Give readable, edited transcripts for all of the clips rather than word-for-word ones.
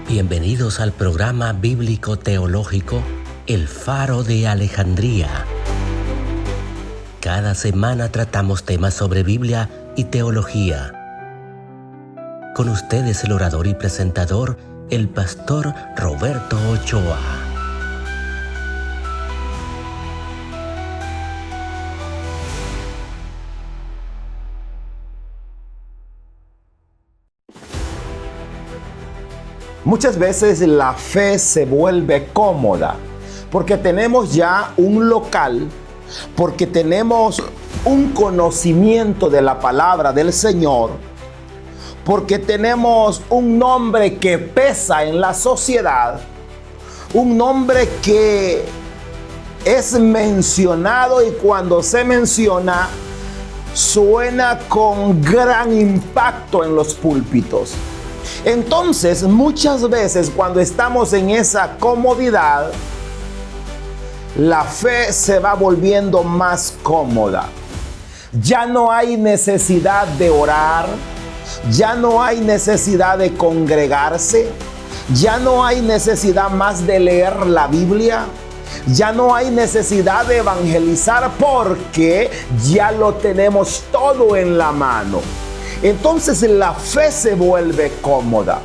Bienvenidos al programa bíblico teológico El Faro de Alejandría. Cada semana tratamos temas sobre Biblia y teología. Con ustedes el orador y presentador, el pastor Roberto Ochoa. Muchas veces la fe se vuelve cómoda porque tenemos ya un local, porque tenemos un conocimiento de la palabra del Señor, porque tenemos un nombre que pesa en la sociedad, un nombre que es mencionado y cuando se menciona suena con gran impacto en los púlpitos. Entonces, muchas veces cuando estamos en esa comodidad, la fe se va volviendo más cómoda. Ya no hay necesidad de orar, ya no hay necesidad de congregarse, ya no hay necesidad más de leer la Biblia, ya no hay necesidad de evangelizar porque ya lo tenemos todo en la mano. Entonces la fe se vuelve cómoda.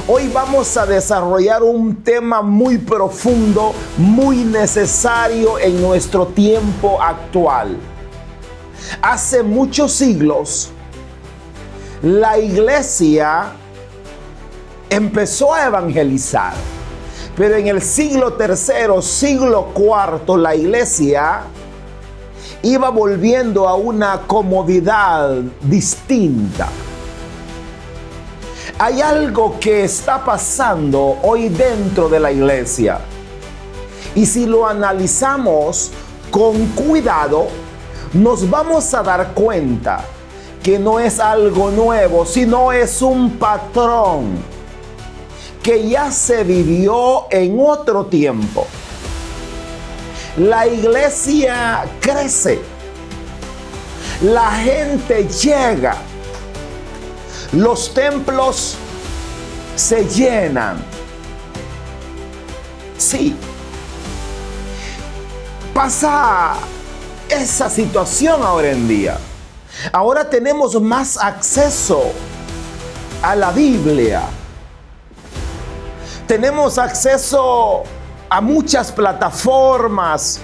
Hoy vamos a desarrollar un tema muy profundo, muy necesario en nuestro tiempo actual. Hace muchos siglos, la iglesia empezó a evangelizar, pero en el siglo III, siglo IV, la iglesia iba volviendo a una comodidad distinta. Hay algo que está pasando hoy dentro de la iglesia. Y si lo analizamos con cuidado, nos vamos a dar cuenta que no es algo nuevo, sino es un patrón que ya se vivió en otro tiempo. La iglesia crece, la gente llega, los templos se llenan. Sí, pasa esa situación ahora en día. Ahora tenemos más acceso a la Biblia. Tenemos acceso a muchas plataformas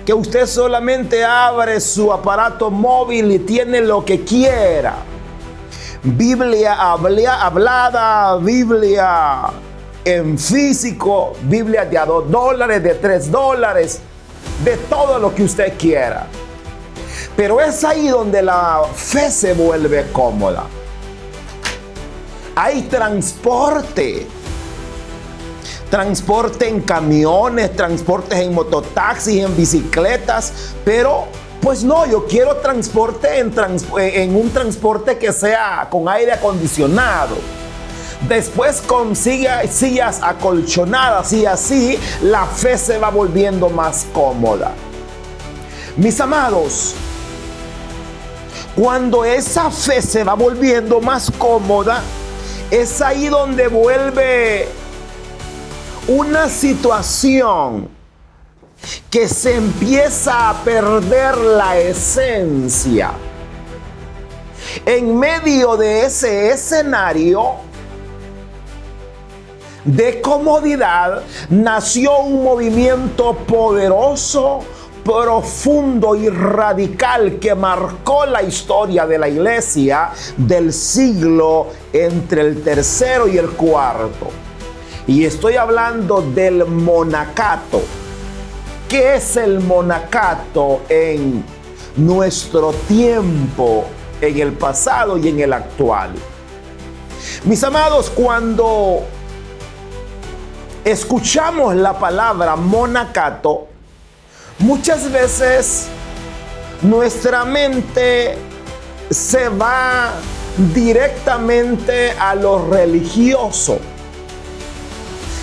que usted solamente abre su aparato móvil y tiene lo que quiera. Biblia hablada, Biblia en físico, Biblia de $2, de $3, de todo lo que usted quiera. Pero es ahí donde la fe se vuelve cómoda. Hay transporte en camiones, transportes en mototaxis, en bicicletas, pero pues no, yo quiero transporte en un transporte que sea con aire acondicionado. Después consiga sillas acolchonadas y así la fe se va volviendo más cómoda. Mis amados, cuando esa fe se va volviendo más cómoda, es ahí donde vuelve una situación que se empieza a perder la esencia. En medio de ese escenario de comodidad nació un movimiento poderoso, profundo y radical que marcó la historia de la iglesia del siglo entre el tercero y el cuarto. Y estoy hablando del monacato. ¿Qué es el monacato en nuestro tiempo, en el pasado y en el actual? Mis amados, cuando escuchamos la palabra monacato, muchas veces nuestra mente se va directamente a lo religioso.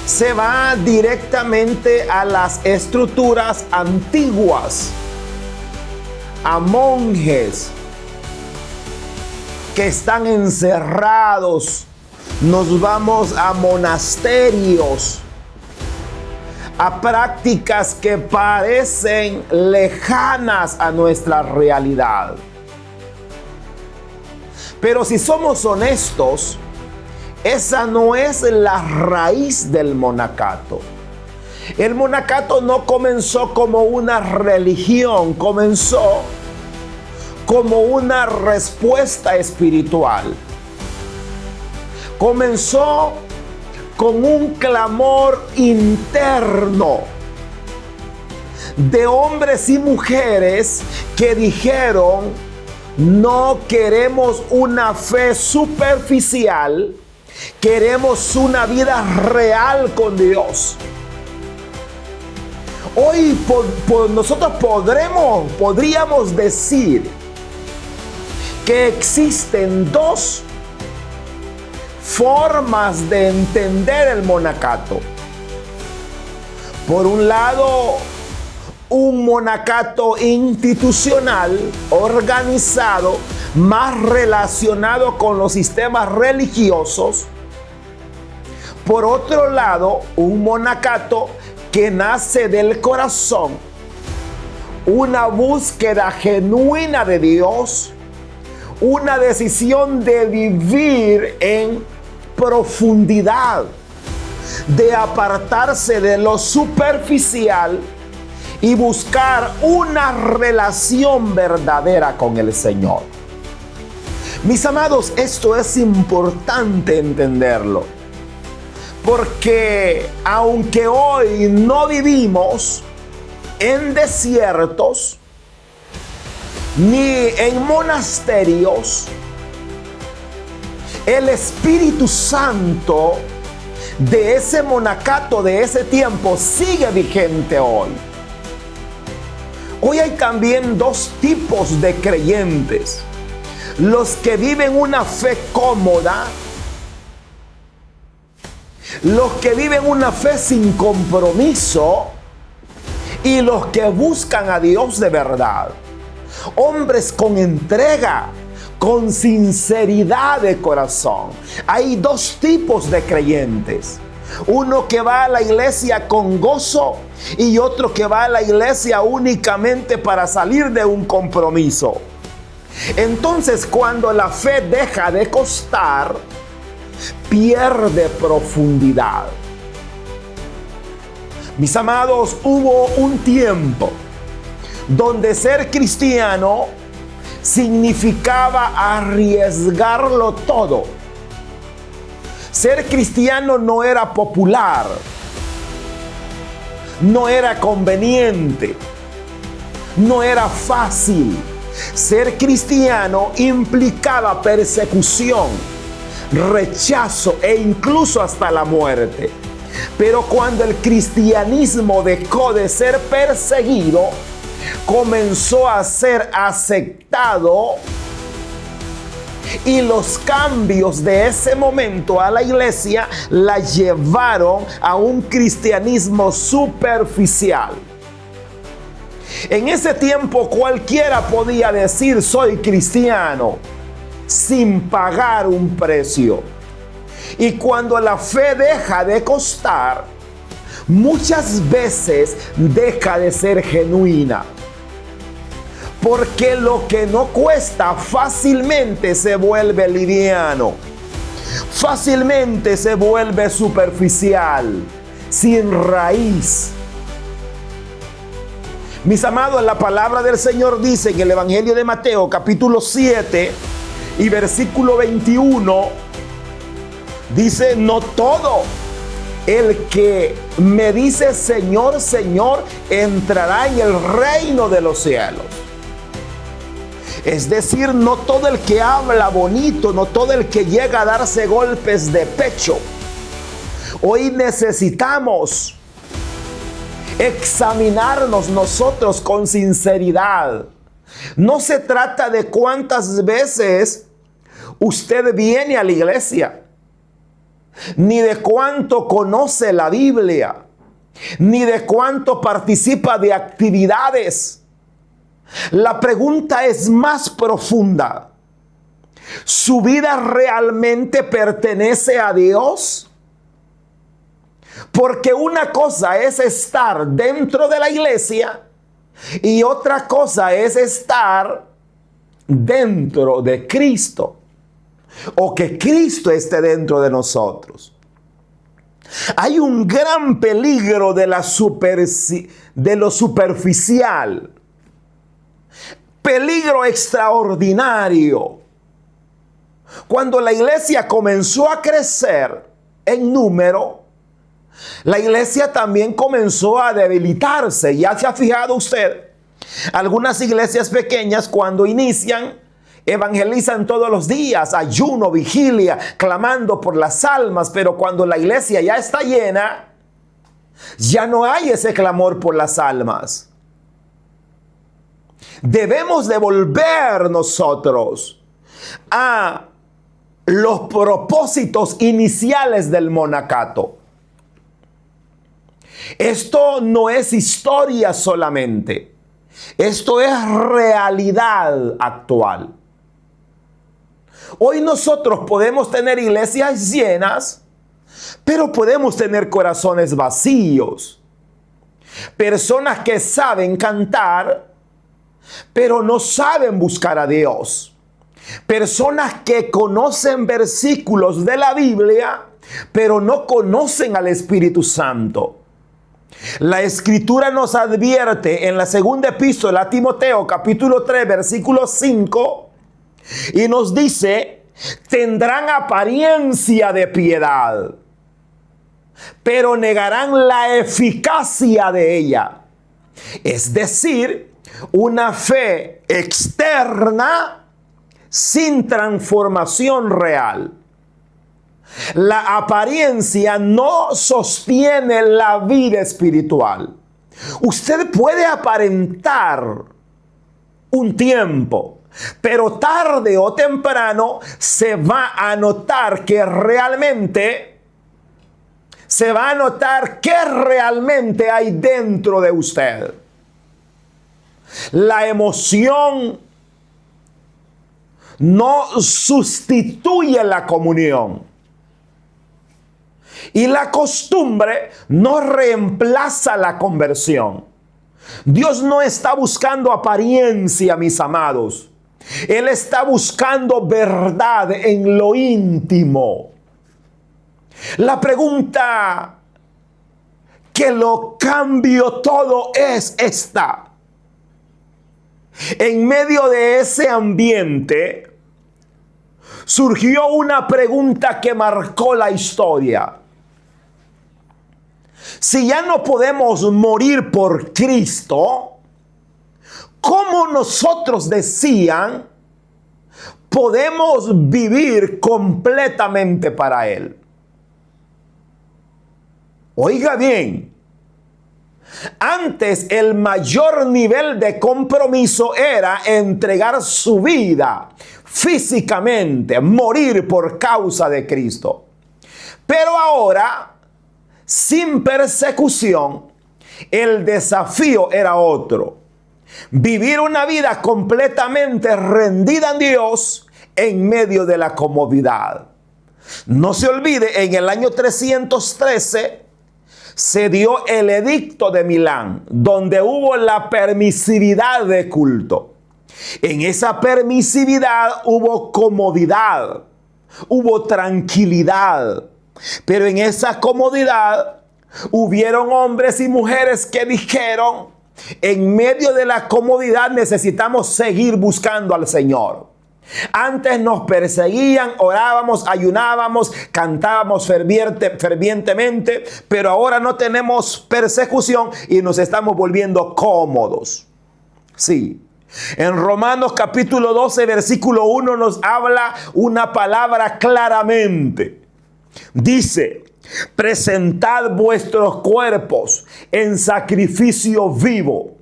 Se va directamente a las estructuras antiguas, a monjes que están encerrados nos vamos a monasterios, a prácticas que parecen lejanas a nuestra realidad. Pero si somos honestos, esa no es la raíz del monacato. El monacato no comenzó como una religión, comenzó como una respuesta espiritual. Comenzó con un clamor interno de hombres y mujeres que dijeron: no queremos una fe superficial, queremos una vida real con Dios. Hoy nosotros podríamos decir que existen dos formas de entender el monacato. Por un lado, un monacato institucional, organizado, más relacionado con los sistemas religiosos. Por otro lado, un monacato que nace del corazón, una búsqueda genuina de Dios, una decisión de vivir en profundidad, de apartarse de lo superficial y buscar una relación verdadera con el Señor. Mis amados, esto es importante entenderlo, porque aunque hoy no vivimos en desiertos ni en monasterios, el Espíritu Santo de ese monacato, de ese tiempo, sigue vigente hoy. Hoy hay también dos tipos de creyentes: los que viven una fe cómoda, los que viven una fe sin compromiso, y los que buscan a Dios de verdad. Hombres con entrega, con sinceridad de corazón. Hay dos tipos de creyentes: uno que va a la iglesia con gozo y otro que va a la iglesia únicamente para salir de un compromiso. Entonces, cuando la fe deja de costar, pierde profundidad. Mis amados, hubo un tiempo donde ser cristiano significaba arriesgarlo todo. Ser cristiano no era popular, no era conveniente, no era fácil. Ser cristiano implicaba persecución, rechazo e incluso hasta la muerte. Pero cuando el cristianismo dejó de ser perseguido, comenzó a ser aceptado, y los cambios de ese momento a la iglesia la llevaron a un cristianismo superficial. En ese tiempo cualquiera podía decir soy cristiano sin pagar un precio. Y cuando la fe deja de costar, muchas veces deja de ser genuina. Porque lo que no cuesta fácilmente se vuelve liviano, fácilmente se vuelve superficial, sin raíz. Mis amados, la palabra del Señor dice en el Evangelio de Mateo, capítulo 7 y versículo 21, dice: no todo el que me dice Señor, Señor, entrará en el reino de los cielos. Es decir, no todo el que habla bonito, no todo el que llega a darse golpes de pecho. Hoy necesitamos examinarnos nosotros con sinceridad. No se trata de cuántas veces usted viene a la iglesia, ni de cuánto conoce la Biblia, ni de cuánto participa de actividades. La pregunta es más profunda. ¿Su vida realmente pertenece a Dios? Porque una cosa es estar dentro de la iglesia y otra cosa es estar dentro de Cristo, o que Cristo esté dentro de nosotros. Hay un gran peligro de lo superficial, peligro extraordinario. Cuando la iglesia comenzó a crecer en número, la iglesia también comenzó a debilitarse. ¿Ya se ha fijado usted? Algunas iglesias pequeñas, cuando inician, evangelizan todos los días, ayuno, vigilia, clamando por las almas, pero cuando la iglesia ya está llena, ya no hay ese clamor por las almas. Debemos de volver nosotros a los propósitos iniciales del monacato. Esto no es historia solamente. Esto es realidad actual. Hoy nosotros podemos tener iglesias llenas, pero podemos tener corazones vacíos. Personas que saben cantar, pero no saben buscar a Dios. Personas que conocen versículos de la Biblia, pero no conocen al Espíritu Santo. La Escritura nos advierte en la segunda epístola a Timoteo, capítulo 3, versículo 5, y nos dice: tendrán apariencia de piedad, pero negarán la eficacia de ella. Es decir, una fe externa sin transformación real. La apariencia no sostiene la vida espiritual. Usted puede aparentar un tiempo, pero tarde o temprano se va a notar que realmente hay dentro de usted. La emoción no sustituye la comunión. Y la costumbre no reemplaza la conversión. Dios no está buscando apariencia, mis amados. Él está buscando verdad en lo íntimo. La pregunta que lo cambió todo es esta. En medio de ese ambiente surgió una pregunta que marcó la historia. Si ya no podemos morir por Cristo, ¿cómo nosotros, decían, podemos vivir completamente para Él? Oiga bien, antes el mayor nivel de compromiso era entregar su vida físicamente, morir por causa de Cristo. Pero ahora, sin persecución, el desafío era otro: vivir una vida completamente rendida a Dios en medio de la comodidad. No se olvide, en el año 313 se dio el edicto de Milán, donde hubo la permisividad de culto. En esa permisividad hubo comodidad, hubo tranquilidad. Pero en esa comodidad hubieron hombres y mujeres que dijeron: en medio de la comodidad necesitamos seguir buscando al Señor. Antes nos perseguían, orábamos, ayunábamos, cantábamos fervientemente, pero ahora no tenemos persecución y nos estamos volviendo cómodos. Sí. En Romanos capítulo 12, versículo 1 nos habla una palabra claramente. Dice: presentad vuestros cuerpos en sacrificio vivo.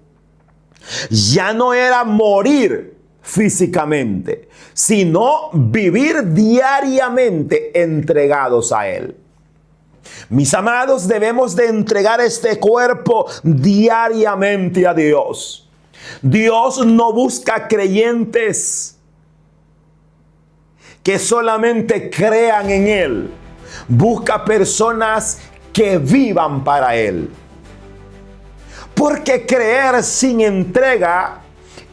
Ya no era morir físicamente, sino vivir diariamente entregados a Él. Mis amados, debemos de entregar este cuerpo diariamente a Dios. Dios no busca creyentes que solamente crean en Él. Busca personas que vivan para Él. Porque creer sin entrega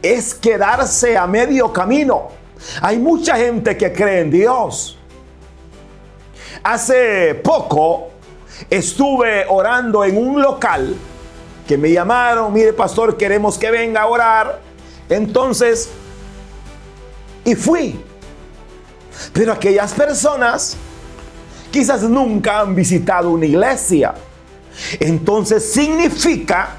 es quedarse a medio camino. Hay mucha gente que cree en Dios. Hace poco estuve orando en un local que me llamaron, mire pastor, queremos que venga a orar. Entonces, y fui. Pero aquellas personas quizás nunca han visitado una iglesia. Entonces significa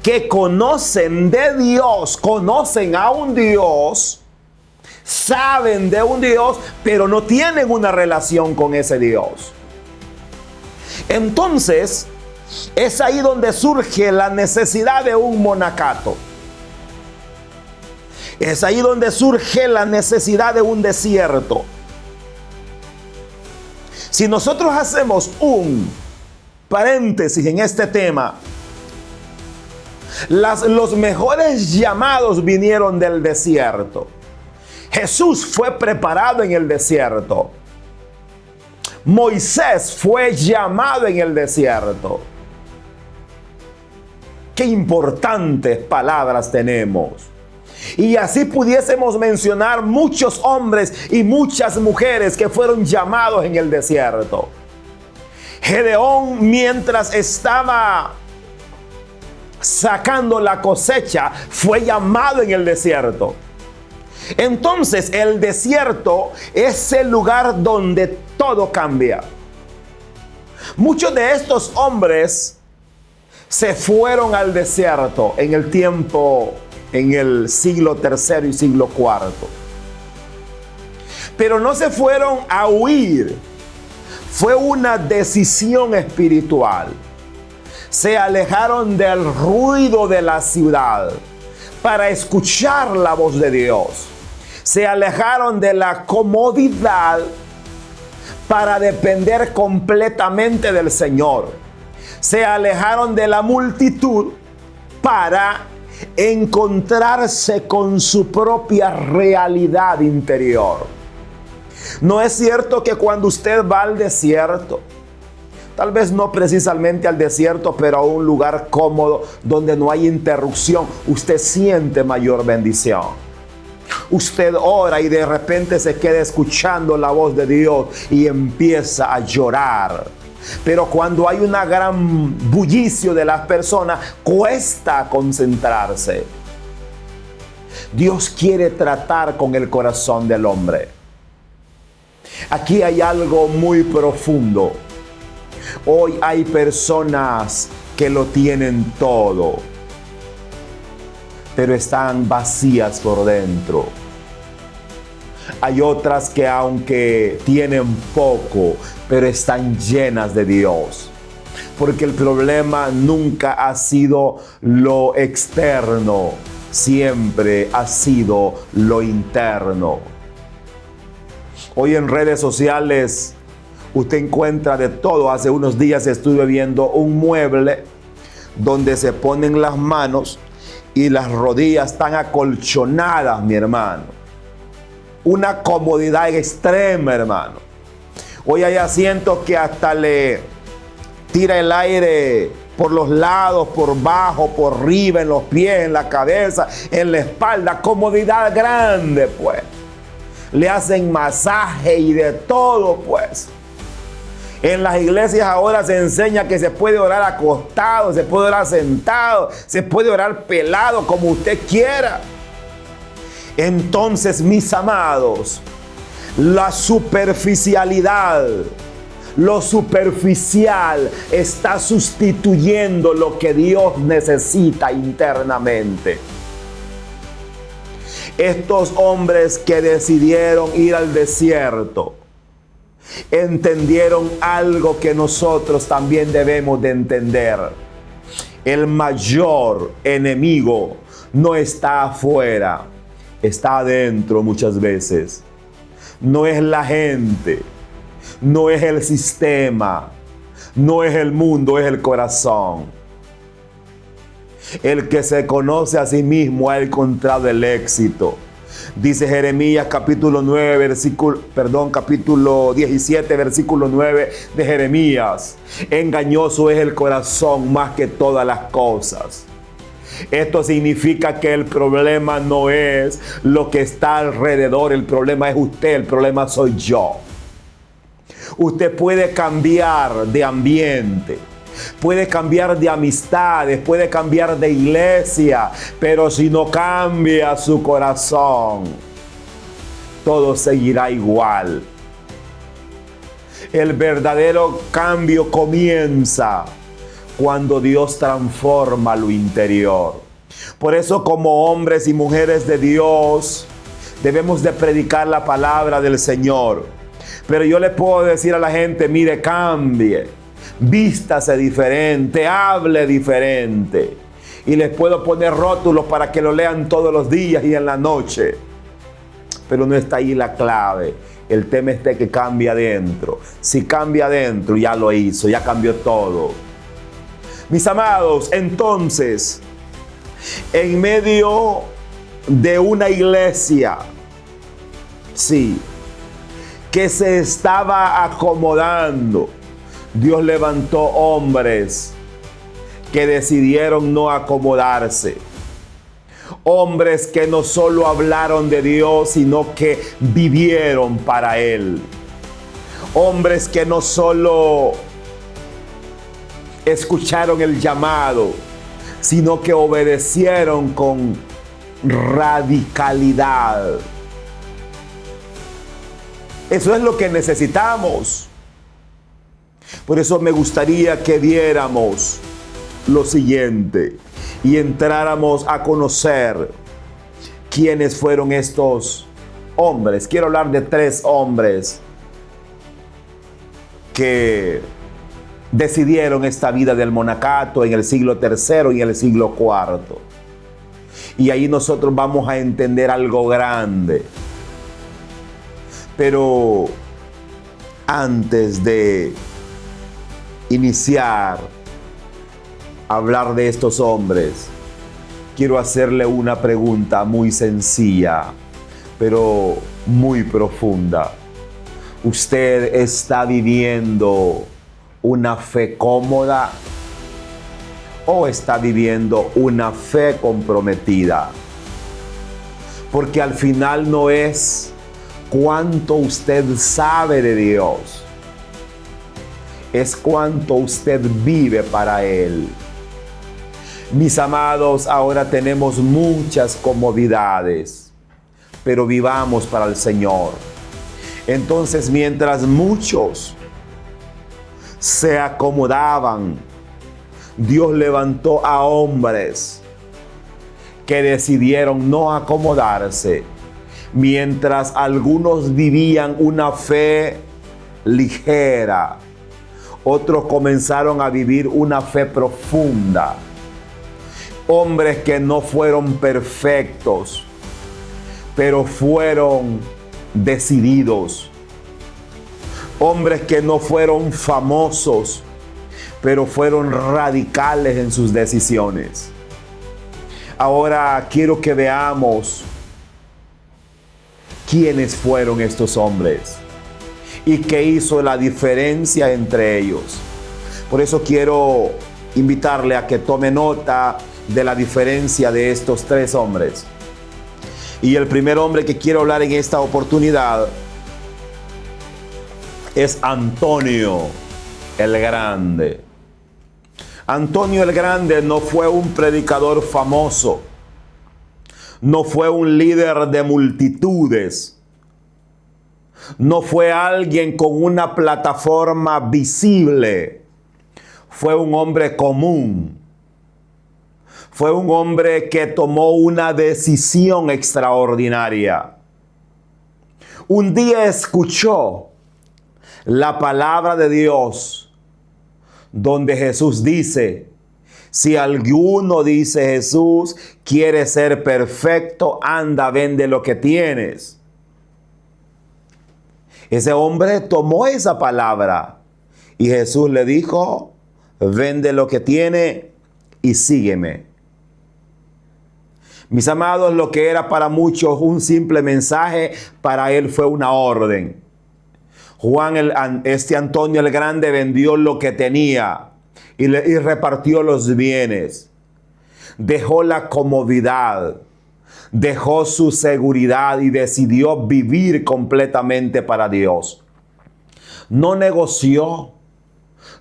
que conocen de Dios, conocen a un Dios, saben de un Dios, pero no tienen una relación con ese Dios. Entonces, es ahí donde surge la necesidad de un monacato. Es ahí donde surge la necesidad de un desierto. Si nosotros hacemos un paréntesis en este tema, los mejores llamados vinieron del desierto. Jesús fue preparado en el desierto. Moisés fue llamado en el desierto. Qué importantes palabras tenemos. Y así pudiésemos mencionar muchos hombres y muchas mujeres que fueron llamados en el desierto. Gedeón, mientras estaba sacando la cosecha, fue llamado en el desierto. Entonces, el desierto es el lugar donde todo cambia. Muchos de estos hombres se fueron al desierto en el tiempo, en el siglo III y siglo IV. Pero no se fueron a huir. Fue una decisión espiritual. Se alejaron del ruido de la ciudad para escuchar la voz de Dios. Se alejaron de la comodidad para depender completamente del Señor. Se alejaron de la multitud para encontrarse con su propia realidad interior. No es cierto que cuando usted va al desierto, tal vez no precisamente al desierto, pero a un lugar cómodo donde no hay interrupción, usted siente mayor bendición. Usted ora y de repente se queda escuchando la voz de Dios y empieza a llorar. Pero cuando hay una gran bullicio de las personas, cuesta concentrarse. Dios quiere tratar con el corazón del hombre. Aquí hay algo muy profundo. Hoy hay personas que lo tienen todo, pero están vacías por dentro. Hay otras que aunque tienen poco, pero están llenas de Dios. Porque el problema nunca ha sido lo externo, siempre ha sido lo interno. Hoy en redes sociales usted encuentra de todo. Hace unos días estuve viendo un mueble donde se ponen las manos y las rodillas están acolchonadas, mi hermano. Una comodidad extrema, hermano. Hoy hay asientos que hasta le tira el aire por los lados, por bajo, por arriba, en los pies, en la cabeza, en la espalda. Comodidad grande, pues. Le hacen masaje y de todo, pues. En las iglesias ahora se enseña que se puede orar acostado, se puede orar sentado, se puede orar pelado, como usted quiera. Entonces, mis amados, la superficialidad, lo superficial está sustituyendo lo que Dios necesita internamente. Estos hombres que decidieron ir al desierto entendieron algo que nosotros también debemos de entender. El mayor enemigo no está afuera, está adentro muchas veces. No es la gente, no es el sistema, no es el mundo, es el corazón. El que se conoce a sí mismo ha encontrado el éxito. Dice Jeremías capítulo 17, versículo 9 de Jeremías. Engañoso es el corazón más que todas las cosas. Esto significa que el problema no es lo que está alrededor, el problema es usted, el problema soy yo. Usted puede cambiar de ambiente, puede cambiar de amistades, puede cambiar de iglesia, pero si no cambia su corazón, todo seguirá igual. El verdadero cambio comienza cuando Dios transforma lo interior. Por eso, como hombres y mujeres de Dios, debemos de predicar la palabra del Señor. Pero yo le puedo decir a la gente, mire, cambie, vístase diferente, hable diferente. Y les puedo poner rótulos para que lo lean todos los días y en la noche. Pero no está ahí la clave. El tema es que cambie adentro. Si cambia adentro, ya lo hizo, ya cambió todo. Mis amados, entonces, en medio de una iglesia, sí, que se estaba acomodando, Dios levantó hombres que decidieron no acomodarse. Hombres que no solo hablaron de Dios, sino que vivieron para Él. Hombres que no solo escucharon el llamado, sino que obedecieron con radicalidad. Eso es lo que necesitamos. Por eso me gustaría que viéramos lo siguiente y entráramos a conocer quiénes fueron estos hombres. Quiero hablar de 3 hombres que decidieron esta vida del monacato en el siglo III y en el siglo IV. Y ahí nosotros vamos a entender algo grande. Pero antes de iniciar a hablar de estos hombres, quiero hacerle una pregunta muy sencilla, pero muy profunda. ¿Usted está viviendo una fe cómoda o está viviendo una fe comprometida? Porque al final no es cuánto usted sabe de Dios, es cuánto usted vive para Él. Mis amados, ahora tenemos muchas comodidades, pero vivamos para el Señor. Entonces, mientras muchos se acomodaban, Dios levantó a hombres que decidieron no acomodarse. Mientras algunos vivían una fe ligera, otros comenzaron a vivir una fe profunda. Hombres que no fueron perfectos, pero fueron decididos. Hombres que no fueron famosos, pero fueron radicales en sus decisiones. Ahora quiero que veamos quiénes fueron estos hombres y qué hizo la diferencia entre ellos. Por eso quiero invitarle a que tome nota de la diferencia de estos 3 hombres. Y el primer hombre que quiero hablar en esta oportunidad es Antonio el Grande. Antonio el Grande no fue un predicador famoso, no fue un líder de multitudes, no fue alguien con una plataforma visible, fue un hombre común. Fue un hombre que tomó una decisión extraordinaria. Un día escuchó la palabra de Dios, donde Jesús dice, si alguno, dice Jesús, quiere ser perfecto, anda, vende lo que tienes. Ese hombre tomó esa palabra y Jesús le dijo, vende lo que tiene y sígueme. Mis amados, lo que era para muchos un simple mensaje, para él fue una orden. Antonio el Grande vendió lo que tenía y repartió los bienes. Dejó la comodidad, dejó su seguridad y decidió vivir completamente para Dios. No negoció,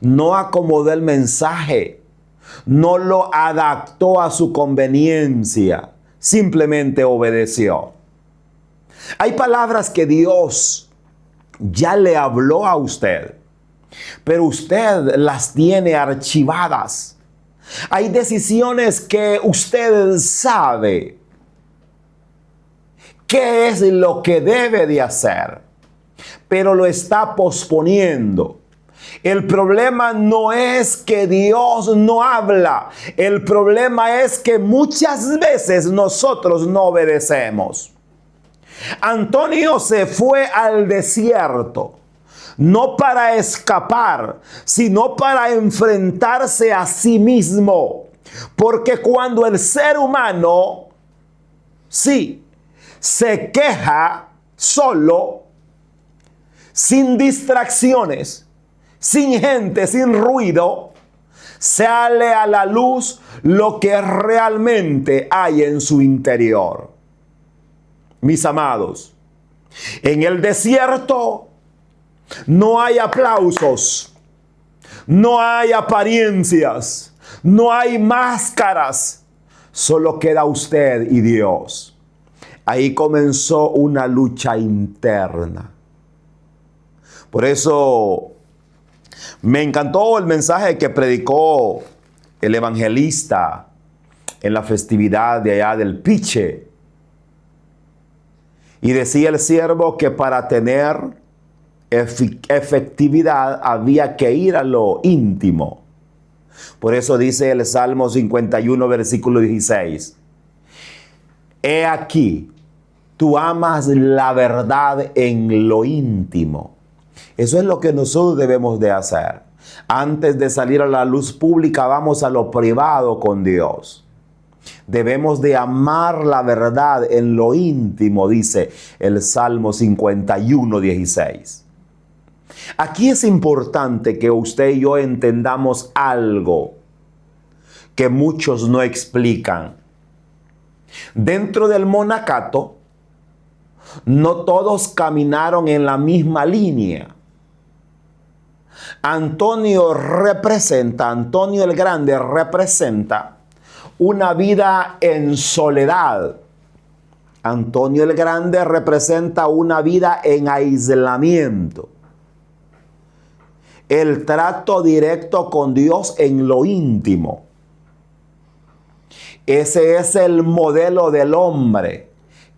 no acomodó el mensaje, no lo adaptó a su conveniencia, simplemente obedeció. Hay palabras que Dios ya le habló a usted, pero usted las tiene archivadas. Hay decisiones que usted sabe qué es lo que debe de hacer, pero lo está posponiendo. El problema no es que Dios no habla. El problema es que muchas veces nosotros no obedecemos. Antonio se fue al desierto, no para escapar, sino para enfrentarse a sí mismo. Porque cuando el ser humano, sí, se queja solo, sin distracciones, sin gente, sin ruido, sale a la luz lo que realmente hay en su interior. Mis amados, en el desierto no hay aplausos, no hay apariencias, no hay máscaras, solo queda usted y Dios. Ahí comenzó una lucha interna. Por eso me encantó el mensaje que predicó el evangelista en la festividad de allá del Piche. Y decía el siervo que para tener efectividad había que ir a lo íntimo. Por eso dice el Salmo 51, versículo 16. He aquí, tú amas la verdad en lo íntimo. Eso es lo que nosotros debemos de hacer. Antes de salir a la luz pública, vamos a lo privado con Dios. Debemos de amar la verdad en lo íntimo, dice el Salmo 51, 16. Aquí es importante que usted y yo entendamos algo que muchos no explican. Dentro del monacato, no todos caminaron en la misma línea. Antonio el Grande representa una vida en soledad. Antonio el Grande representa una vida en aislamiento. El trato directo con Dios en lo íntimo. Ese es el modelo del hombre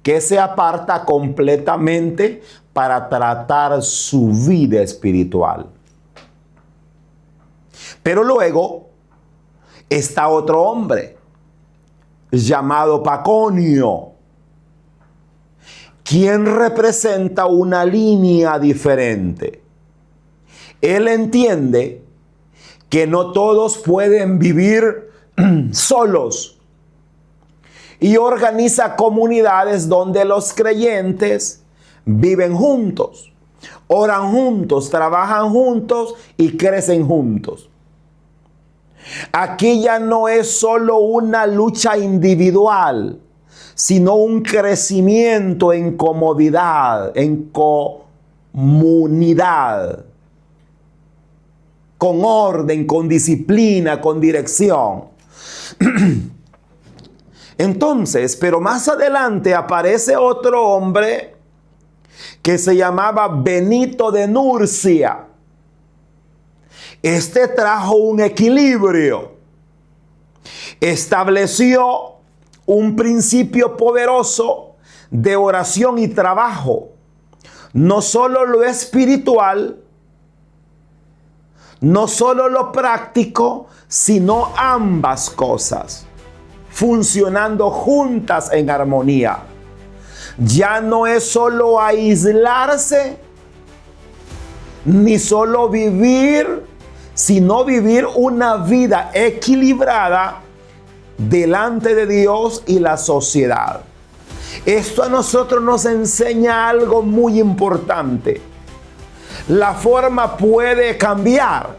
que se aparta completamente para tratar su vida espiritual. Pero luego está otro hombre llamado Paconio, quien representa una línea diferente. Él entiende que no todos pueden vivir solos y organiza comunidades donde los creyentes viven juntos, oran juntos, trabajan juntos y crecen juntos. Aquí ya no es solo una lucha individual, sino un crecimiento en comodidad, en comunidad, con orden, con disciplina, con dirección. Entonces, pero más adelante aparece otro hombre que se llamaba Benito de Nurcia. Este trajo un equilibrio, estableció un principio poderoso de oración y trabajo. No solo lo espiritual, no solo lo práctico, sino ambas cosas, funcionando juntas en armonía. Ya no es solo aislarse, ni solo vivir, sino vivir una vida equilibrada delante de Dios y la sociedad. Esto a nosotros nos enseña algo muy importante. La forma puede cambiar,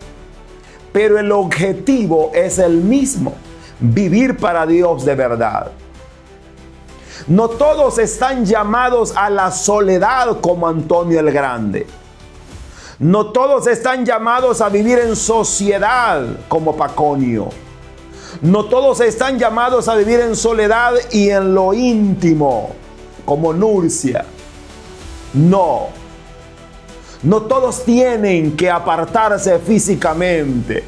pero el objetivo es el mismo: vivir para Dios de verdad. No todos están llamados a la soledad como Antonio el Grande. No todos están llamados a vivir en sociedad como Paconio. No todos están llamados a vivir en soledad y en lo íntimo como Nurcia. No todos tienen que apartarse físicamente,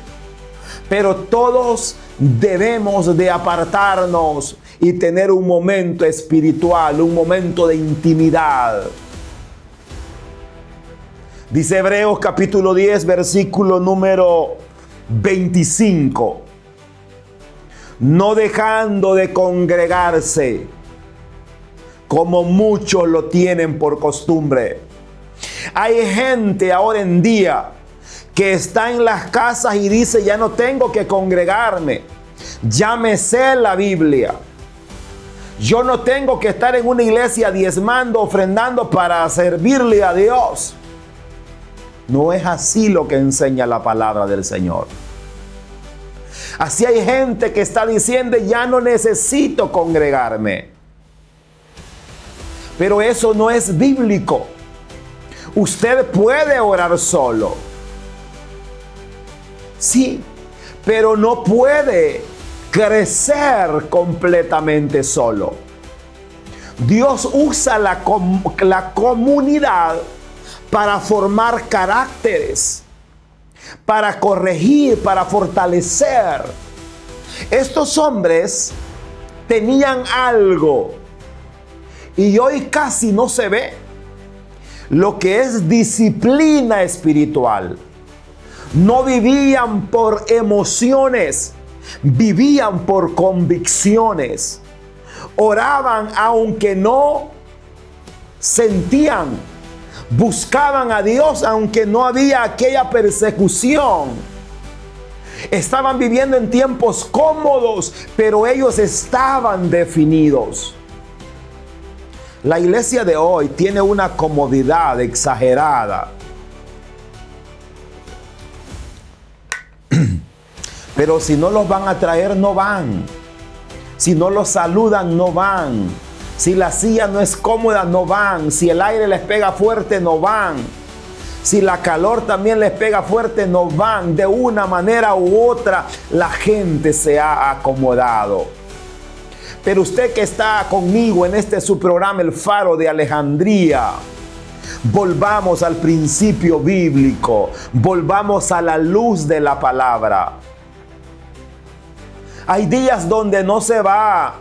pero todos debemos de apartarnos y tener un momento espiritual, un momento de intimidad. Dice Hebreos capítulo 10, versículo número 25. No dejando de congregarse, como muchos lo tienen por costumbre. Hay gente ahora en día que está en las casas y dice: ya no tengo que congregarme, ya me sé la Biblia. Yo no tengo que estar en una iglesia diezmando, ofrendando para servirle a Dios. No es así lo que enseña la palabra del Señor. Así hay gente que está diciendo: ya no necesito congregarme. Pero eso no es bíblico. Usted puede orar solo. Sí, pero no puede crecer completamente solo. Dios usa la comunidad para formar caracteres, para corregir, para fortalecer. Estos hombres tenían algo y hoy casi no se ve: lo que es disciplina espiritual. No vivían por emociones, vivían por convicciones. Oraban aunque no sentían. Buscaban a Dios aunque no había aquella persecución. Estaban viviendo en tiempos cómodos, pero ellos estaban definidos. La iglesia de hoy tiene una comodidad exagerada. Pero si no los van a traer, no van. Si no los saludan, no van. Si la silla no es cómoda, no van. Si el aire les pega fuerte, no van. Si la calor también les pega fuerte, no van. De una manera u otra, la gente se ha acomodado. Pero usted que está conmigo en este su programa, El Faro de Alejandría, volvamos al principio bíblico. Volvamos a la luz de la palabra. Hay días donde no se va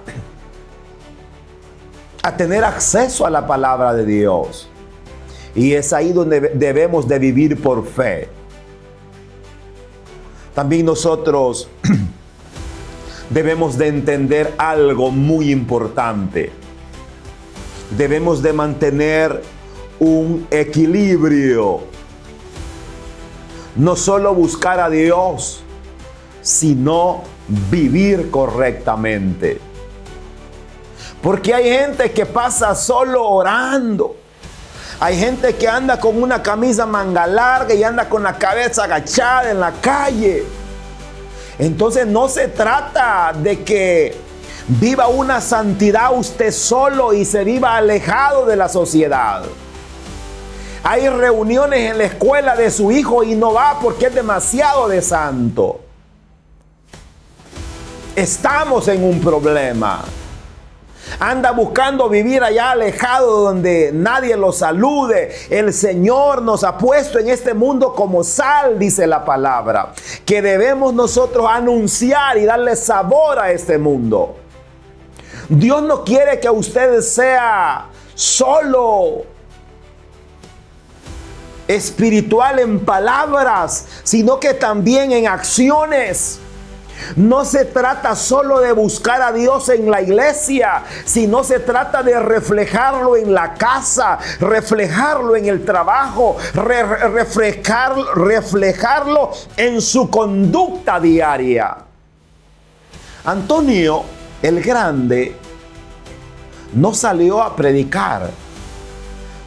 a tener acceso a la palabra de Dios. Y es ahí donde debemos de vivir por fe. También nosotros debemos de entender algo muy importante. Debemos de mantener un equilibrio. No solo buscar a Dios, sino vivir correctamente. Porque hay gente que pasa solo orando. Hay gente que anda con una camisa manga larga y anda con la cabeza agachada en la calle. Entonces no se trata de que viva una santidad usted solo y se viva alejado de la sociedad. Hay reuniones en la escuela de su hijo y no va porque es demasiado de santo. Estamos en un problema. Anda buscando vivir allá alejado donde nadie lo salude. El Señor nos ha puesto en este mundo como sal, dice la palabra, que debemos nosotros anunciar y darle sabor a este mundo. Dios no quiere que usted sea solo espiritual en palabras, sino que también en acciones. No se trata solo de buscar a Dios en la iglesia, sino se trata de reflejarlo en la casa, reflejarlo en el trabajo, reflejarlo en su conducta diaria. Antonio el Grande no salió a predicar,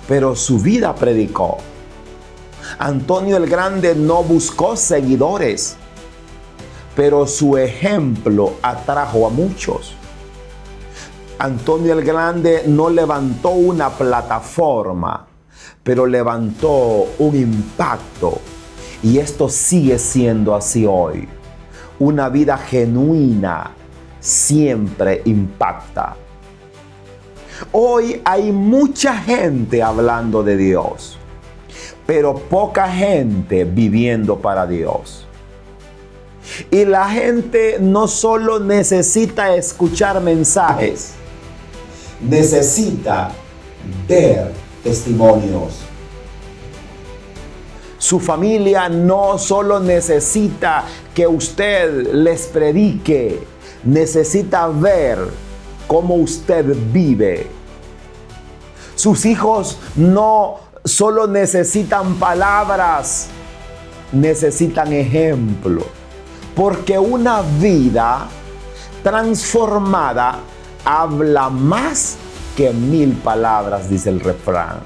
pero su vida predicó. Antonio el Grande no buscó seguidores, pero su ejemplo atrajo a muchos. Antonio el Grande no levantó una plataforma, pero levantó un impacto. Y esto sigue siendo así hoy. Una vida genuina siempre impacta. Hoy hay mucha gente hablando de Dios, pero poca gente viviendo para Dios. Y la gente no solo necesita escuchar mensajes, necesita ver testimonios. Su familia no solo necesita que usted les predique, necesita ver cómo usted vive. Sus hijos no solo necesitan palabras, necesitan ejemplo. Porque una vida transformada habla más que 1000 palabras, dice el refrán.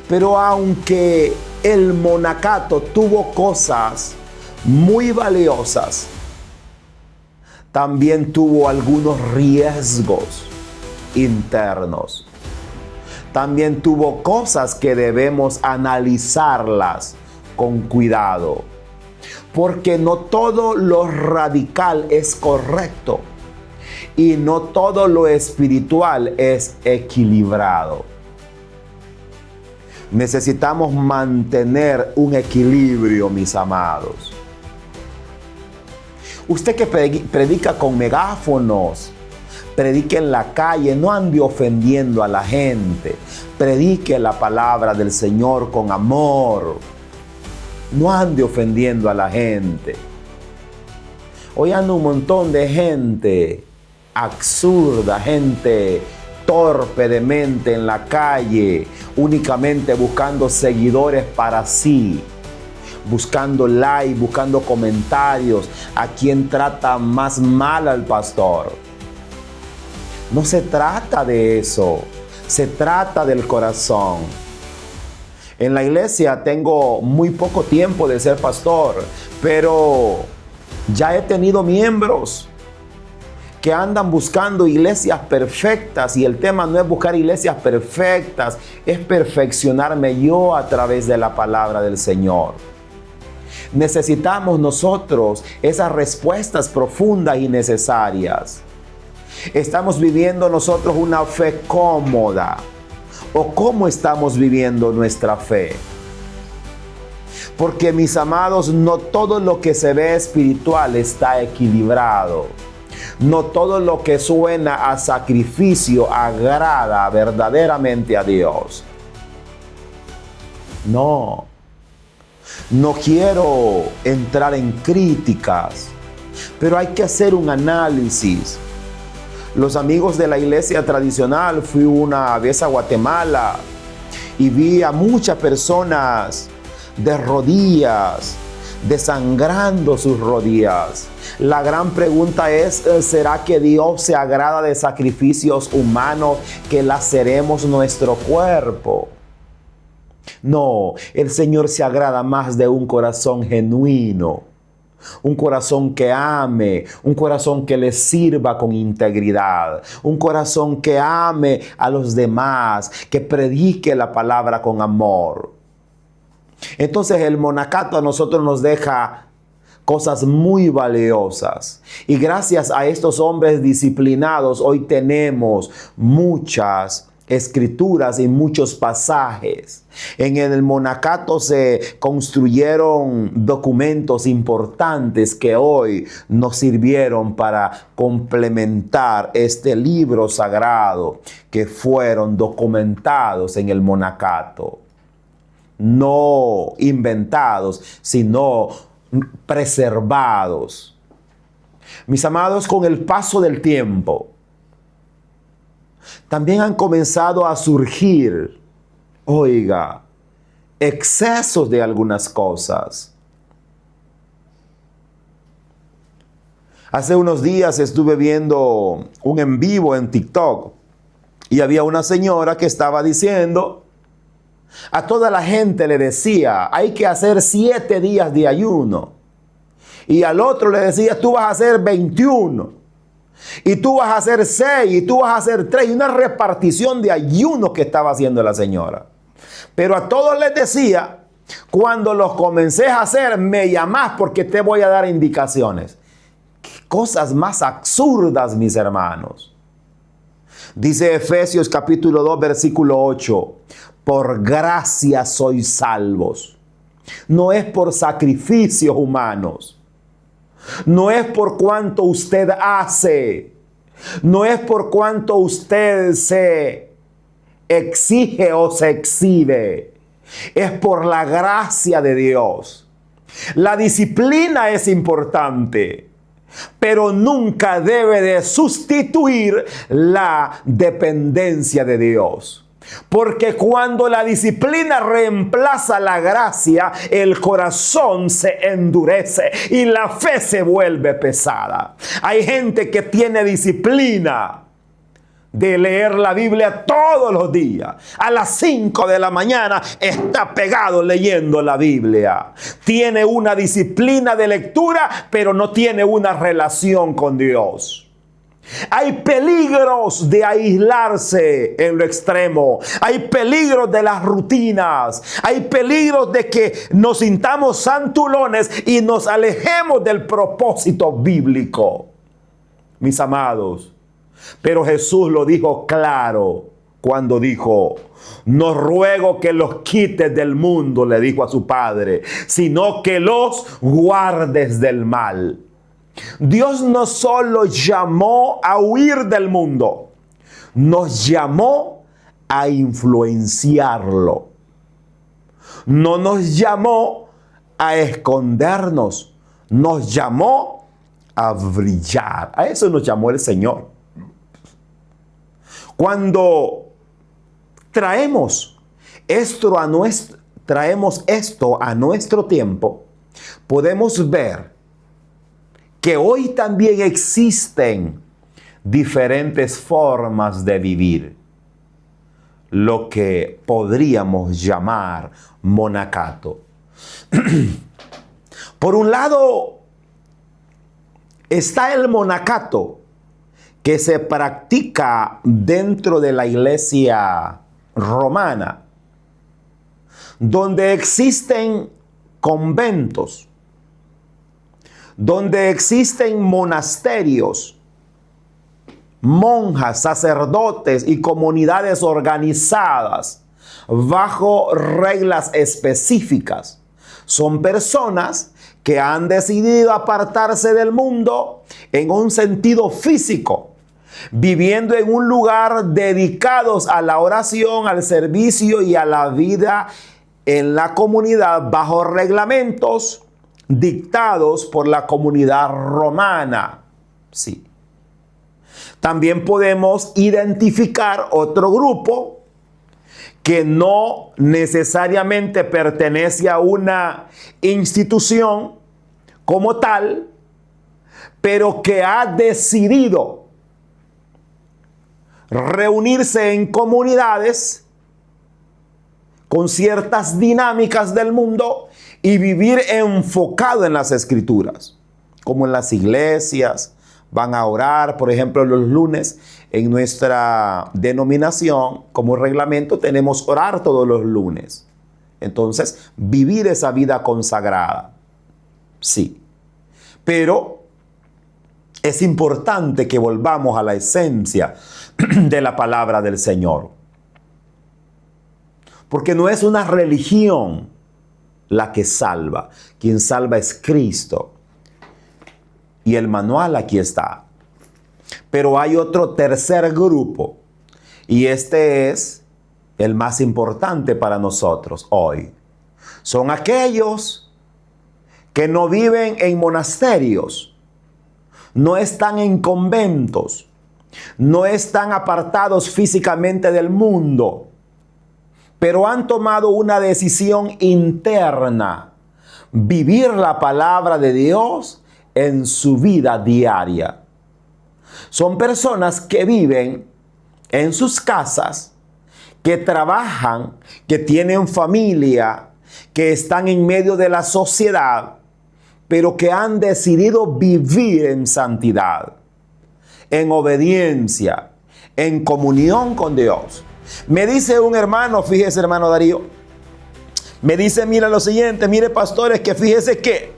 Pero aunque el monacato tuvo cosas muy valiosas, también tuvo algunos riesgos internos. También tuvo cosas que debemos analizarlas con cuidado. Porque no todo lo radical es correcto y no todo lo espiritual es equilibrado. Necesitamos mantener un equilibrio, mis amados. Usted que predica con megáfonos, predique en la calle, no ande ofendiendo a la gente. Predique la palabra del Señor con amor. No ande ofendiendo a la gente. Hoy anda un montón de gente absurda, gente torpe de mente en la calle, únicamente buscando seguidores para sí, buscando like, buscando comentarios, a quien trata más mal al pastor. No se trata de eso, se trata del corazón. En la iglesia tengo muy poco tiempo de ser pastor, pero ya he tenido miembros que andan buscando iglesias perfectas, y el tema no es buscar iglesias perfectas, es perfeccionarme yo a través de la palabra del Señor. Necesitamos nosotros esas respuestas profundas y necesarias. ¿Estamos viviendo nosotros una fe cómoda? ¿O cómo estamos viviendo nuestra fe? Porque, mis amados, no todo lo que se ve espiritual está equilibrado. No todo lo que suena a sacrificio agrada verdaderamente a Dios. No quiero entrar en críticas, pero hay que hacer un análisis. Los amigos de la iglesia tradicional, fui una vez a Guatemala y vi a muchas personas de rodillas, desangrando sus rodillas. La gran pregunta es, ¿será que Dios se agrada de sacrificios humanos que laceremos nuestro cuerpo? No, el Señor se agrada más de un corazón genuino. Un corazón que ame, un corazón que le sirva con integridad, un corazón que ame a los demás, que predique la palabra con amor. Entonces el monacato a nosotros nos deja cosas muy valiosas. Y gracias a estos hombres disciplinados, hoy tenemos muchas escrituras y muchos pasajes. En el monacato se construyeron documentos importantes que hoy nos sirvieron para complementar este libro sagrado, que fueron documentados en el monacato. No inventados, sino preservados. Mis amados, con el paso del tiempo, también han comenzado a surgir, excesos de algunas cosas. Hace unos días estuve viendo un en vivo en TikTok y había una señora que estaba diciendo, a toda la gente le decía, hay que hacer 7 días de ayuno. Y al otro le decía, tú vas a hacer 21. Y tú vas a hacer 6. Y tú vas a hacer 3. Y una repartición de ayunos que estaba haciendo la señora. Pero a todos les decía, cuando los comencé a hacer, me llamás porque te voy a dar indicaciones. Qué cosas más absurdas, mis hermanos. Dice Efesios capítulo 2, versículo 8. Por gracia sois salvos. No es por sacrificios humanos. No es por cuánto usted hace. No es por cuánto usted se exige o se exhibe. Es por la gracia de Dios. La disciplina es importante, pero nunca debe de sustituir la dependencia de Dios. Porque cuando la disciplina reemplaza la gracia, el corazón se endurece y la fe se vuelve pesada. Hay gente que tiene disciplina de leer la Biblia todos los días. A las 5 de la mañana está pegado leyendo la Biblia. Tiene una disciplina de lectura, pero no tiene una relación con Dios. Hay peligros de aislarse en lo extremo. Hay peligros de las rutinas. Hay peligros de que nos sintamos santulones y nos alejemos del propósito bíblico. Mis amados, pero Jesús lo dijo claro cuando dijo, no ruego que los quites del mundo, le dijo a su Padre, sino que los guardes del mal. Dios no solo llamó a huir del mundo, nos llamó a influenciarlo. No nos llamó a escondernos, nos llamó a brillar. A eso nos llamó el Señor. Cuando traemos esto a nuestro tiempo, podemos ver que hoy también existen diferentes formas de vivir, lo que podríamos llamar monacato. Por un lado, está el monacato que se practica dentro de la iglesia romana, donde existen conventos, donde existen monasterios, monjas, sacerdotes y comunidades organizadas bajo reglas específicas. Son personas que han decidido apartarse del mundo en un sentido físico, viviendo en un lugar dedicados a la oración, al servicio y a la vida en la comunidad bajo reglamentos dictados por la comunidad romana. Sí. También podemos identificar otro grupo que no necesariamente pertenece a una institución como tal, pero que ha decidido reunirse en comunidades con ciertas dinámicas del mundo y vivir enfocado en las escrituras, como en las iglesias. Van a orar, por ejemplo, los lunes en nuestra denominación, como reglamento, tenemos orar todos los lunes. Entonces, vivir esa vida consagrada. Sí. Pero es importante que volvamos a la esencia de la palabra del Señor. Porque no es una religión la que salva. Quien salva es Cristo. Y el manual aquí está. Pero hay otro tercer grupo. Y este es el más importante para nosotros hoy. Son aquellos que no viven en monasterios, no están en conventos, no están apartados físicamente del mundo, pero han tomado una decisión interna: vivir la palabra de Dios en su vida diaria. Son personas que viven en sus casas, que trabajan, que tienen familia, que están en medio de la sociedad, pero que han decidido vivir en santidad, en obediencia, en comunión con Dios. Me dice un hermano, fíjese hermano Darío, me dice, mira lo siguiente, mire pastores, que fíjese que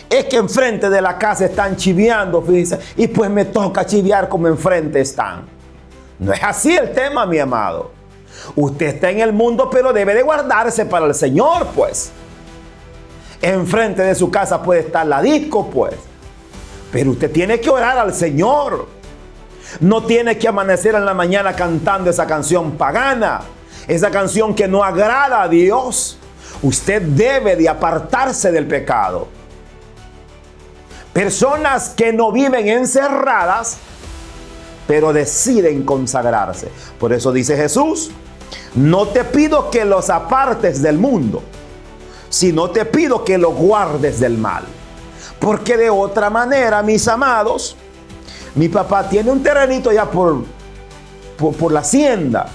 es que enfrente de la casa están chiviando, fíjese, y pues me toca chiviar como enfrente están. No es así el tema, mi amado. Usted está en el mundo, pero debe de guardarse para el Señor, pues. Enfrente de su casa puede estar la disco, pues. Pero usted tiene que orar al Señor. No tiene que amanecer en la mañana cantando esa canción pagana, esa canción que no agrada a Dios. Usted debe de apartarse del pecado. Personas que no viven encerradas, pero deciden consagrarse. Por eso dice Jesús, no te pido que los apartes del mundo, sino te pido que los guardes del mal. Porque de otra manera, mis amados, mi papá tiene un terrenito ya por la hacienda.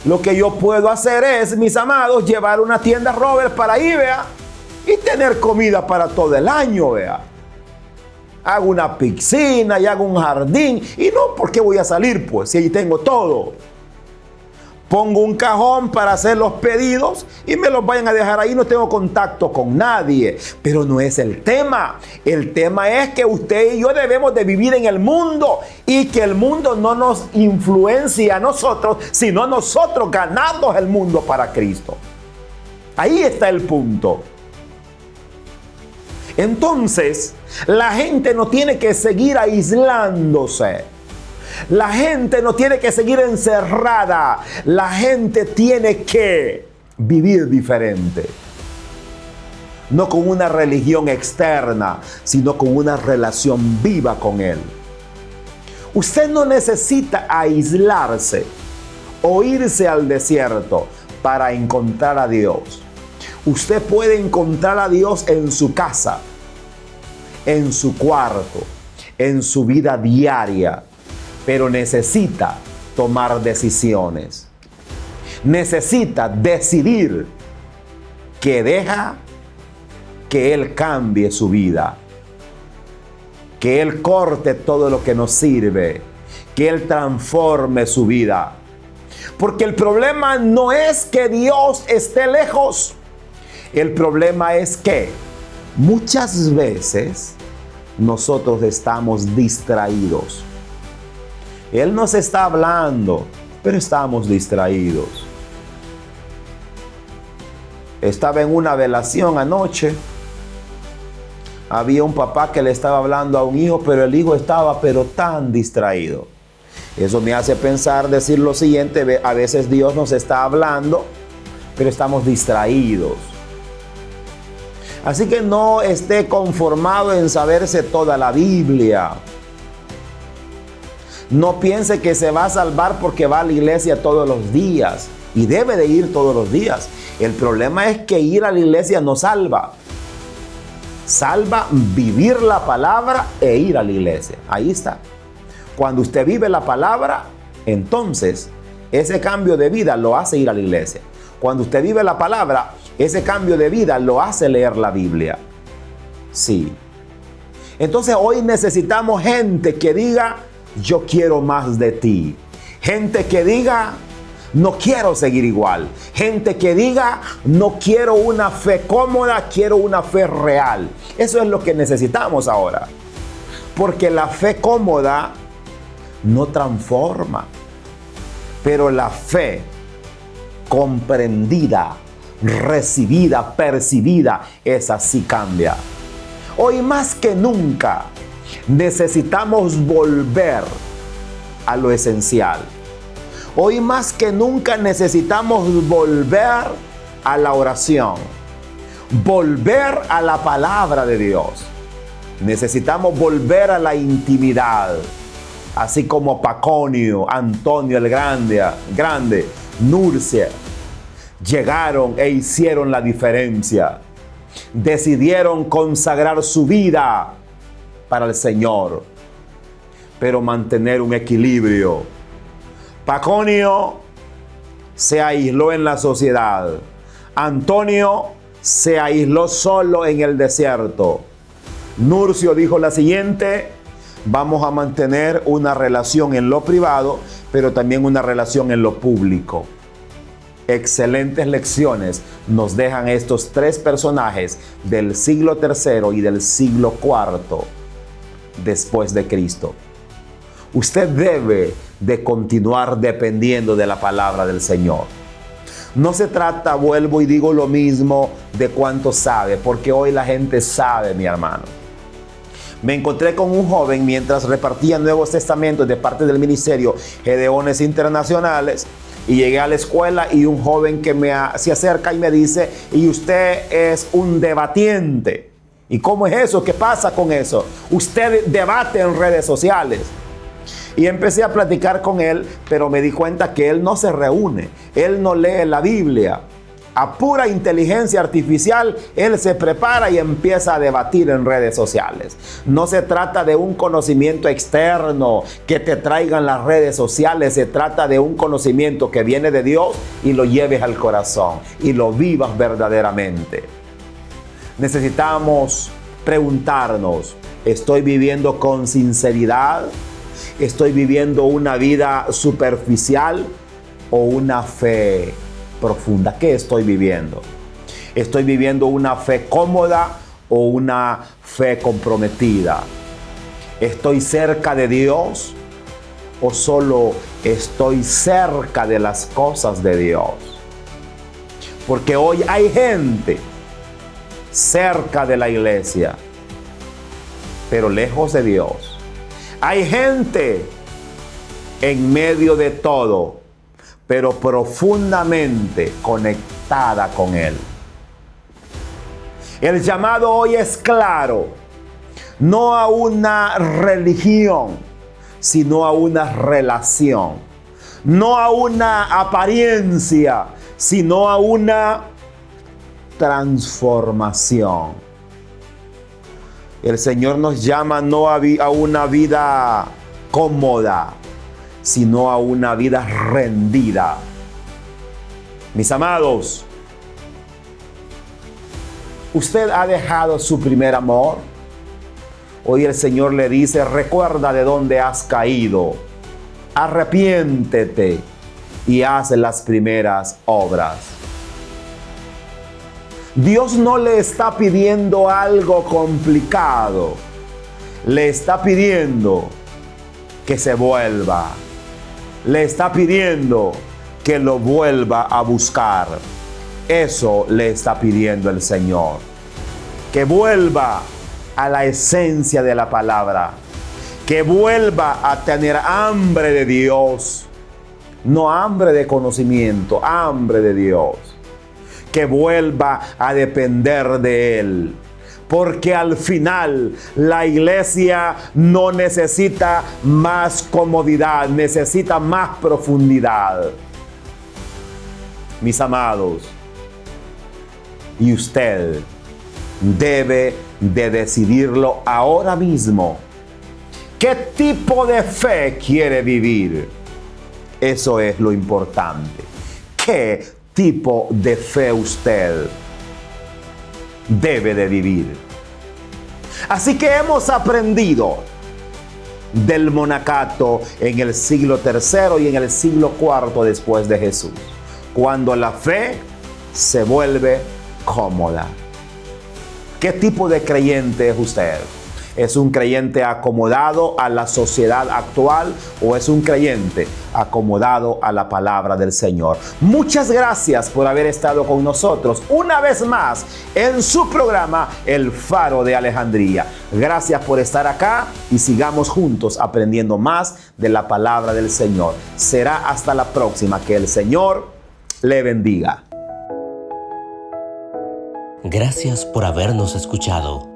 Lo que yo puedo hacer es, mis amados, llevar una tienda Robert para ahí, vea, y tener comida para todo el año, vea. Hago una piscina y hago un jardín. Y no, ¿por qué voy a salir? Pues si allí tengo todo. Pongo un cajón para hacer los pedidos y me los vayan a dejar ahí. No tengo contacto con nadie. Pero no es el tema. El tema es que usted y yo debemos de vivir en el mundo y que el mundo no nos influencie a nosotros, sino nosotros ganamos el mundo para Cristo. Ahí está el punto. Entonces, la gente no tiene que seguir aislándose. La gente no tiene que seguir encerrada. La gente tiene que vivir diferente. No con una religión externa, sino con una relación viva con Él. Usted no necesita aislarse o irse al desierto para encontrar a Dios. Usted puede encontrar a Dios en su casa, en su cuarto, en su vida diaria, pero necesita tomar decisiones. Necesita decidir que deja que Él cambie su vida, que Él corte todo lo que nos sirve, que Él transforme su vida. Porque el problema no es que Dios esté lejos. El problema es que muchas veces nosotros estamos distraídos. Él nos está hablando, pero estamos distraídos. Estaba en una velación anoche. Había un papá que le estaba hablando a un hijo, pero el hijo estaba tan distraído. Eso me hace pensar, decir lo siguiente, a veces Dios nos está hablando, pero estamos distraídos. Así que no esté conformado en saberse toda la Biblia. No piense que se va a salvar porque va a la iglesia todos los días. Y debe de ir todos los días. El problema es que ir a la iglesia no salva. Salva vivir la palabra e ir a la iglesia. Ahí está. Cuando usted vive la palabra, entonces ese cambio de vida lo hace ir a la iglesia. Cuando usted vive la palabra, ese cambio de vida lo hace leer la Biblia. Sí. Entonces hoy necesitamos gente que diga, yo quiero más de ti. Gente que diga, no quiero seguir igual. Gente que diga, no quiero una fe cómoda, quiero una fe real. Eso es lo que necesitamos ahora. Porque la fe cómoda no transforma. Pero la fe comprendida, recibida, percibida, esa sí cambia. Hoy más que nunca necesitamos volver a lo esencial. Hoy más que nunca necesitamos volver a la oración, volver a la palabra de Dios. Necesitamos volver a la intimidad, así como Paconio, Antonio el Grande, Nurcia, llegaron e hicieron la diferencia. decidieron consagrar su vida para el Señor, pero mantener un equilibrio. Paconio se aisló en la sociedad. Antonio se aisló solo en el desierto. Nurcio dijo la siguiente: vamos a mantener una relación en lo privado, pero también una relación en lo público. Excelentes lecciones nos dejan estos tres personajes del siglo III y del siglo IV después de Cristo. Usted debe de continuar dependiendo de la palabra del Señor. No se trata, vuelvo y digo lo mismo, de cuánto sabe, porque hoy la gente sabe, mi hermano. Me encontré con un joven mientras repartía Nuevos Testamentos de parte del ministerio Gedeones Internacionales, y llegué a la escuela y un joven que se acerca y me dice: y usted es un debatiente. ¿Y cómo es eso? ¿Qué pasa con eso? Usted debate en redes sociales. Y empecé a platicar con él, pero me di cuenta que él no se reúne, él no lee la Biblia. A pura inteligencia artificial, él se prepara y empieza a debatir en redes sociales. No se trata de un conocimiento externo que te traigan las redes sociales, se trata de un conocimiento que viene de Dios y lo lleves al corazón y lo vivas verdaderamente. Necesitamos preguntarnos: ¿estoy viviendo con sinceridad? ¿Estoy viviendo una vida superficial o una fe profunda? ¿Qué estoy viviendo? ¿Estoy viviendo una fe cómoda o una fe comprometida? ¿Estoy cerca de Dios o solo estoy cerca de las cosas de Dios? Porque hoy hay gente cerca de la iglesia, pero lejos de Dios. Hay gente en medio de todo, pero profundamente conectada con Él. El llamado hoy es claro: no a una religión, sino a una relación. No a una apariencia, sino a una transformación. El Señor nos llama no a una vida cómoda, sino a una vida rendida. Mis amados, ¿usted ha dejado su primer amor? Hoy el Señor le dice: recuerda de dónde has caído, arrepiéntete y haz las primeras obras. Dios no le está pidiendo algo complicado, le está pidiendo que se vuelva, le está pidiendo que lo vuelva a buscar. Eso le está pidiendo el Señor, que vuelva a la esencia de la palabra, que vuelva a tener hambre de Dios, no hambre de conocimiento, hambre de Dios. Que vuelva a depender de Él. Porque al final la iglesia no necesita más comodidad, necesita más profundidad. Mis amados, y usted debe de decidirlo ahora mismo. ¿Qué tipo de fe quiere vivir? Eso es lo importante. ¿Qué tipo de fe usted debe de vivir? Así que hemos aprendido del monacato en el siglo III y en el siglo IV después de Jesús, cuando la fe se vuelve cómoda. ¿Qué tipo de creyente es usted? ¿Es un creyente acomodado a la sociedad actual o es un creyente acomodado a la palabra del Señor? Muchas gracias por haber estado con nosotros una vez más en su programa El Faro de Alejandría. Gracias por estar acá y sigamos juntos aprendiendo más de la palabra del Señor. Será hasta la próxima. Que el Señor le bendiga. Gracias por habernos escuchado.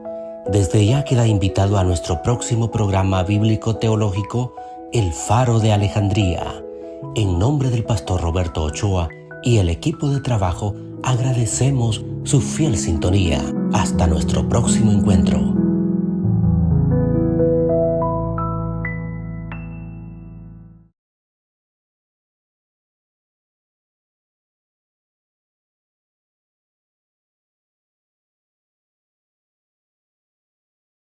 Desde ya queda invitado a nuestro próximo programa bíblico teológico, El Faro de Alejandría. En nombre del pastor Roberto Ochoa, y el equipo de trabajo agradecemos su fiel sintonía. Hasta nuestro próximo encuentro.